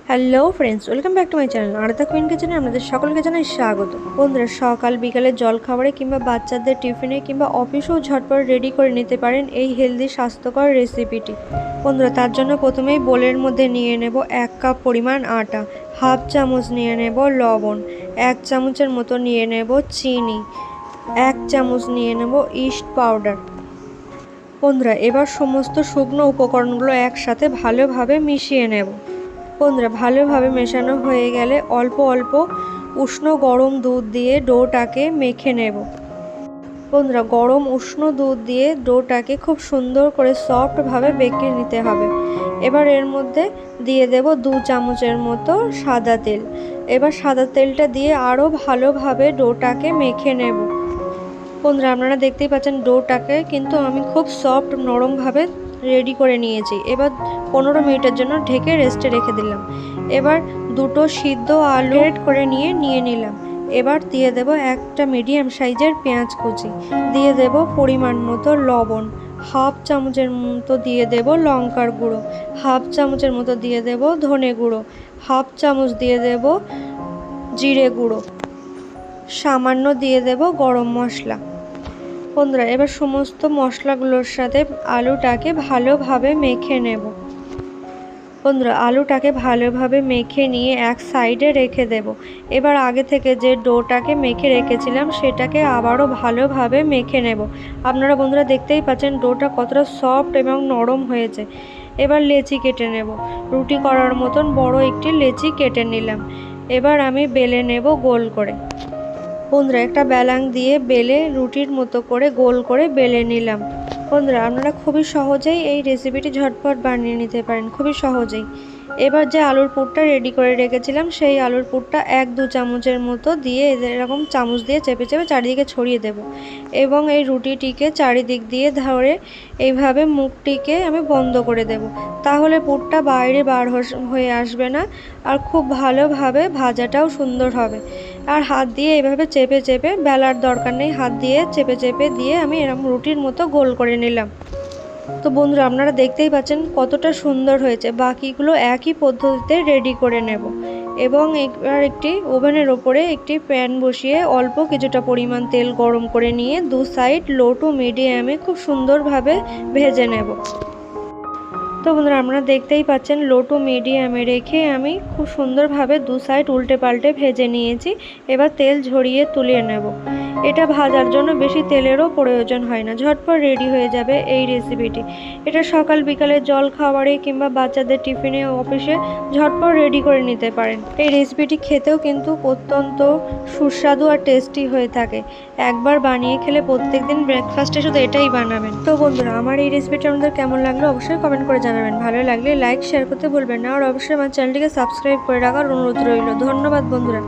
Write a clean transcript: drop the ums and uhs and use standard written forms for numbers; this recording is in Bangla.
Hello friends, welcome back to my channel Aradhya queen কিচেনে আপনাদের সকলকে জানাই স্বাগত। বন্ধুরা, সকাল বিকালে জলখাবারে কিংবা বাচ্চাদের টিফিনে কিংবা অফিসেও ঝটপট রেডি করে নিতে পারেন এই হেলদি স্বাস্থ্যকর রেসিপিটি। বন্ধুরা, তার জন্য প্রথমেই বোলের মধ্যে নিয়ে নেব 1 কাপ পরিমাণ আটা, হাফ চামচ নিয়ে নেব লবণ, 1 চামচের মতো নিয়ে নেব চিনি, 1 চামচ নিয়ে নেব ইস্ট পাউডার। বন্ধুরা, এবার সমস্ত শুকনো উপকরণগুলো একসাথে ভালোভাবে মিশিয়ে নেব। বন্ধুরা, ভালোভাবে মেশানো হয়ে গেলে অল্প অল্প উষ্ণ গরম দুধ দিয়ে ডোটাকে মেখে নেব। বন্ধুরা, গরম উষ্ণ দুধ দিয়ে ডোটাকে খুব সুন্দর করে সফটভাবে বেঁকে নিতে হবে। এবার এর মধ্যে দিয়ে দেব 2 চামচের মতো সাদা তেল। এবার সাদা তেলটা দিয়ে আরও ভালোভাবে ডোটাকে মেখে নেব। বন্ধুরা, আপনারা দেখতেই পাচ্ছেন ডোটাকে কিন্তু আমি খুব সফট নরমভাবে রেডি করে নিয়েছি। এবার 15 মিনিটের জন্য ঢেকে রেস্টে রেখে দিলাম। এবার দুটো সিদ্ধ আলু গ্রেট করে নিয়ে নিলাম। এবার দিয়ে দেব একটা মিডিয়াম সাইজের পেঁয়াজ কুচি, দিয়ে দেব পরিমাণ মতো লবণ, হাফ চামচের মতো দিয়ে দেব লঙ্কার গুঁড়ো, হাফ চামচের মতো দিয়ে দেব ধনে গুঁড়ো, হাফ চামচ দিয়ে দেব জিরে গুঁড়ো, সামান্য দিয়ে দেব গরম মশলা। বন্ধুরা, এবার সমস্ত মশলাগুলোর সাথে আলুটাকে ভালোভাবে মেখে নেব। বন্ধুরা, আলুটাকে ভালোভাবে মেখে নিয়ে এক সাইডে রেখে দেব। এবার আগে থেকে যে ডোটাকে মেখে রেখেছিলাম সেটাকে আবারও ভালোভাবে মেখে নেব। আপনারা বন্ধুরা দেখতেই পাচ্ছেন ডোটা কতটা সফট এবং নরম হয়েছে। এবার লেচি কেটে নেব। রুটি করার মতন বড় একটি লেচি কেটে নিলাম। এবার আমি বেলে নেব গোল করে। বন্ধুরা, একটা বেলাং দিয়ে বেলে রুটির মতো করে গোল করে বেলে নিলাম। বন্ধুরা, আপনারা খুবই সহজেই এই রেসিপিটি ঝটপট বানিয়ে নিতে পারেন, খুবই সহজেই। এবার যে আলুর পুরটা রেডি করে রেখেছিলাম সেই আলুর পুরটা 1-2 চামচের মতো দিয়ে এরকম চামচ দিয়ে চেপে চেপে চারিদিকে ছড়িয়ে দেব এবং এই রুটিটিকে চারিদিক দিয়ে ধরে এইভাবে মুখটিকে আমি বন্ধ করে দেব। তাহলে পুরটা বাইরে বার হয়ে আসবে না আর খুব ভালোভাবে ভাজাটাও সুন্দর হবে। আর হাত দিয়ে এইভাবে চেপে চেপে, বেলার দরকার নেই, হাত দিয়ে চেপে চেপে দিয়ে আমি এরকম রুটির মতো গোল করে নিলাম। তো বন্ধুরা, আপনারা দেখতেই পাচ্ছেন কতটা সুন্দর হয়েছে। বাকিগুলো একই পদ্ধতিতে রেডি করে নেব এবং এবার একটি ওভেনের ওপরে একটি প্যান বসিয়ে অল্প কিছুটা পরিমাণ তেল গরম করে নিয়ে 2 সাইড লো টু মিডিয়ামে খুব সুন্দরভাবে ভেজে নেব। তো বন্ধুরা, আপনারা দেখতেই পাচ্ছেন লো টু মিডিয়ামে রেখে আমি খুব সুন্দরভাবে 2 সাইড উল্টে পাল্টে ভেজে নিয়েছি। এবার তেল ঝরিয়ে তুলে নেব। এটা ভাজার জন্য বেশি তেলেরও প্রয়োজন হয় না, ঝটপট রেডি হয়ে যাবে এই রেসিপিটি। এটা সকাল বিকালে জল খাবারে কিংবা বাচ্চাদের টিফিনে অফিসে ঝটপট রেডি করে নিতে পারেন। এই রেসিপিটি খেতেও কিন্তু অত্যন্ত সুস্বাদু আর টেস্টি হয়ে থাকে। একবার বানিয়ে খেলে প্রত্যেকদিন ব্রেকফাস্টে শুধু এটাই বানাবেন। তো বন্ধুরা, আমার এই রেসিপিটা আপনাদের কেমন লাগলো অবশ্যই কমেন্ট করে জানাবেন। ভালো লাগলে লাইক শেয়ার করতে ভুলবেন না আর অবশ্যই আমার চ্যানেলটিকে সাবস্ক্রাইব করে রাখার অনুরোধ রইল। ধন্যবাদ বন্ধুরা।